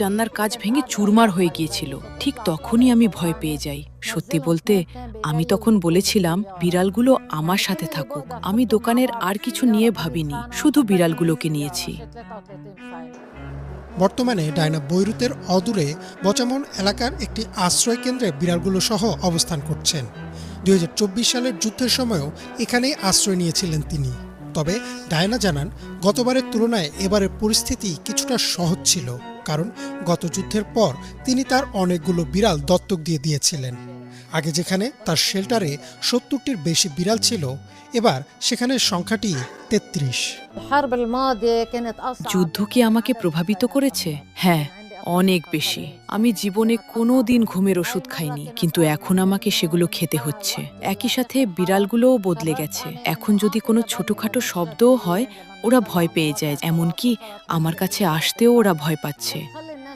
জান্নার কাজ ভেঙে চুরমার হয়ে গিয়েছিল। ঠিক তখনই আমি ভয় পেয়ে যাই। সত্যি বলতে আমি তখন বলেছিলাম বিড়ালগুলো আমার সাথে থাকুক। আমি দোকানের আর কিছু নিয়ে ভাবিনি, শুধু বিড়ালগুলোকে নিয়েছি। বর্তমানে ডায়না বৈরুতের অদূরে বচামন এলাকার একটি আশ্রয় কেন্দ্রে বিড়ালগুলো সহ অবস্থান করছেন। ২০২৪ সালের যুদ্ধের সময়ও এখানেই আশ্রয় নিয়েছিলেন তিনি। তবে ডায়না জানান, গতবারের তুলনায় এবারের পরিস্থিতি কিছুটা সহজ ছিল, কারণ গত যুদ্ধের পর তিনি তার অনেকগুলো বিড়াল দত্তক দিয়ে দিয়েছিলেন। আগে যেখানে তার শেল্টারে ৭০টির বেশি বিড়াল ছিল, এবার সেখানে সংখ্যাটি ৩৩। যুদ্ধ কি আমাকে প্রভাবিত করেছে? হ্যাঁ, অনেক বেশি। আমি জীবনে কোনো দিন ঘুমের ওষুধ খাইনি, কিন্তু এখন আমাকে সেগুলো খেতে হচ্ছে। একই সাথে বিড়ালগুলোও বদলে গেছে। এখন যদি কোনো ছোটখাটো শব্দও হয়, ওরা ভয় পেয়ে যায়। এমনকি আমার কাছে আসতেও ওরা ভয় পাচ্ছে।